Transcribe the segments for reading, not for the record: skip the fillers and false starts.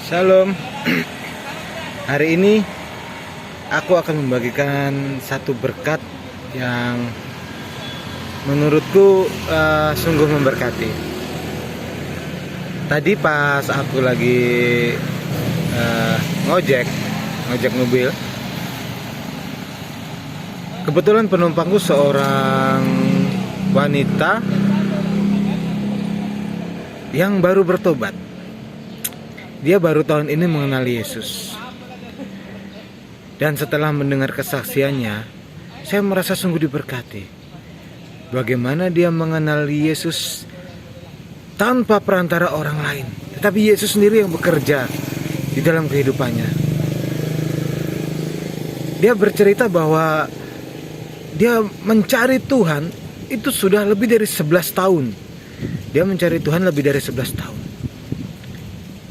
Shalom. Hari ini aku akan membagikan satu berkat yang menurutku sungguh memberkati. Tadi pas aku lagi ngojek mobil, kebetulan penumpangku seorang wanita yang baru bertobat. Dia baru tahun ini mengenal Yesus. Dan setelah mendengar kesaksiannya, saya merasa sungguh diberkati. Bagaimana dia mengenal Yesus tanpa perantara orang lain, tetapi Yesus sendiri yang bekerja di dalam kehidupannya. Dia bercerita bahwa dia mencari Tuhan itu sudah lebih dari 11 tahun. Dia mencari Tuhan lebih dari 11 tahun.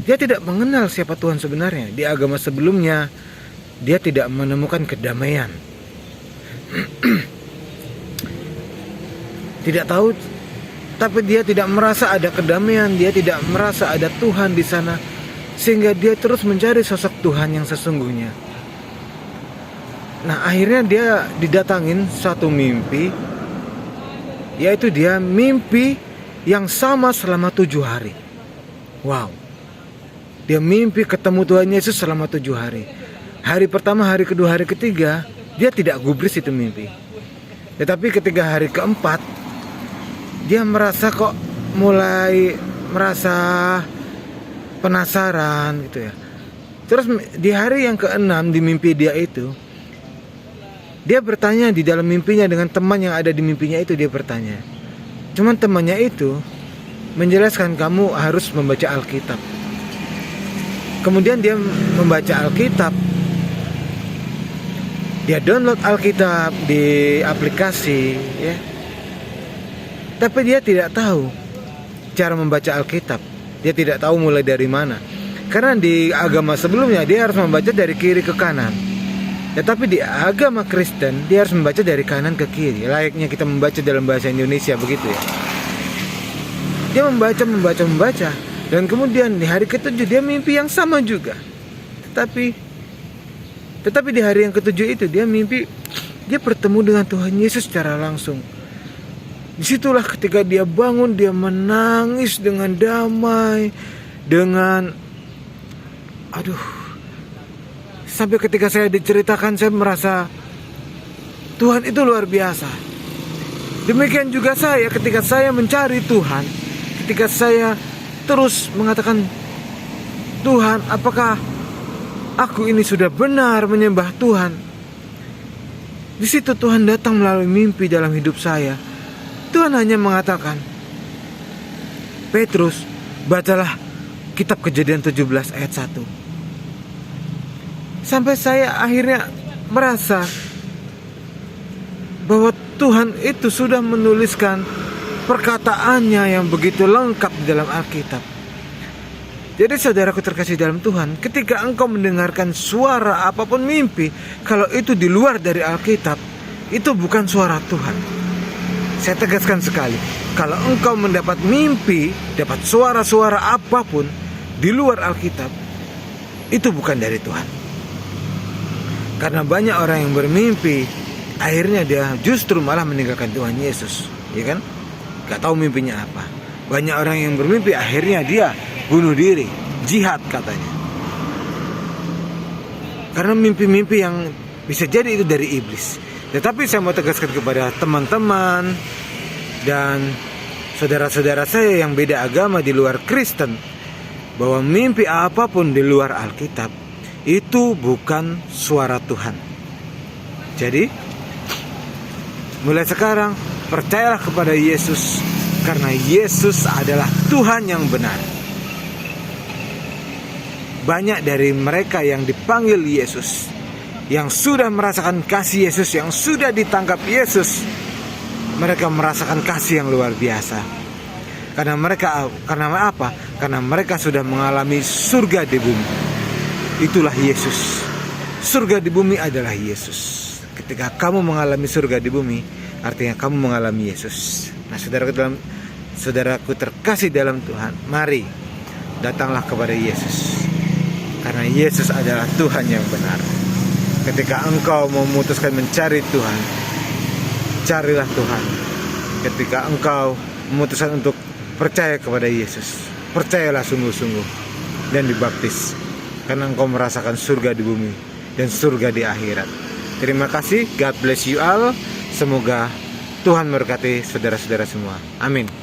Dia tidak mengenal siapa Tuhan sebenarnya. Di agama sebelumnya, dia tidak menemukan kedamaian. Tidak tahu, tapi dia tidak merasa ada kedamaian. Dia tidak merasa ada Tuhan di sana, sehingga dia terus mencari sosok Tuhan yang sesungguhnya. Nah, akhirnya dia didatangin satu mimpi, yaitu dia mimpi yang sama selama 7 hari. Wow. Dia mimpi ketemu Tuhan Yesus selama 7 hari. Hari pertama, hari kedua, hari ketiga, dia tidak gubris itu mimpi. Tetapi ketika hari keempat, dia merasa kok mulai merasa penasaran gitu ya. Terus di hari yang keenam di mimpi dia itu, dia bertanya di dalam mimpinya dengan teman yang ada di mimpinya itu, dia bertanya. Cuman temannya itu menjelaskan, kamu harus membaca Alkitab. Kemudian dia membaca Alkitab. Dia download Alkitab di aplikasi ya. Tapi dia tidak tahu cara membaca Alkitab. Dia tidak tahu mulai dari mana. Karena di agama sebelumnya dia harus membaca dari kiri ke kanan. Tetapi di agama Kristen dia harus membaca dari kanan ke kiri. Layaknya kita membaca dalam bahasa Indonesia begitu ya. Dia membaca. Dan kemudian di hari ketujuh dia mimpi yang sama juga. Tetapi di hari yang ketujuh itu dia mimpi dia bertemu dengan Tuhan Yesus secara langsung. Disitulah ketika dia bangun, dia menangis dengan damai, sampai ketika saya diceritakan saya merasa Tuhan itu luar biasa. Demikian juga saya ketika saya mencari Tuhan, ketika saya terus mengatakan, Tuhan, apakah aku ini sudah benar menyembah Tuhan? Di situ Tuhan datang melalui mimpi dalam hidup saya. Tuhan hanya mengatakan, Petrus, bacalah kitab Kejadian 17 ayat 1. Sampai saya akhirnya merasa bahwa Tuhan itu sudah menuliskan perkataannya yang begitu lengkap di dalam Alkitab. Jadi saudaraku terkasih dalam Tuhan, ketika engkau mendengarkan suara apapun mimpi, kalau itu di luar dari Alkitab, itu bukan suara Tuhan. Saya tegaskan sekali, kalau engkau mendapat mimpi, dapat suara-suara apapun di luar Alkitab, itu bukan dari Tuhan. Karena banyak orang yang bermimpi, akhirnya dia justru malah meninggalkan Tuhan Yesus, ya kan? Gak tahu mimpinya apa. Banyak orang yang bermimpi akhirnya dia bunuh diri, jihad katanya. Karena mimpi-mimpi yang bisa jadi itu dari iblis. Tetapi saya mau tegaskan kepada teman-teman dan saudara-saudara saya yang beda agama di luar Kristen, bahwa mimpi apapun di luar Alkitab itu bukan suara Tuhan. Jadi mulai sekarang percayalah kepada Yesus, karena Yesus adalah Tuhan yang benar. Banyak dari mereka yang dipanggil Yesus, yang sudah merasakan kasih Yesus, yang sudah ditangkap Yesus, mereka merasakan kasih yang luar biasa. Karena apa? Karena mereka sudah mengalami surga di bumi. Itulah Yesus. Surga di bumi adalah Yesus. Ketika kamu mengalami surga di bumi, artinya kamu mengalami Yesus. Nah, saudaraku terkasih dalam Tuhan, mari datanglah kepada Yesus. Karena Yesus adalah Tuhan yang benar. Ketika engkau memutuskan mencari Tuhan, carilah Tuhan. Ketika engkau memutuskan untuk percaya kepada Yesus, percayalah sungguh-sungguh dan dibaptis. Karena engkau merasakan surga di bumi dan surga di akhirat. Terima kasih, God bless you all. Semoga Tuhan memberkati saudara-saudara semua. Amin.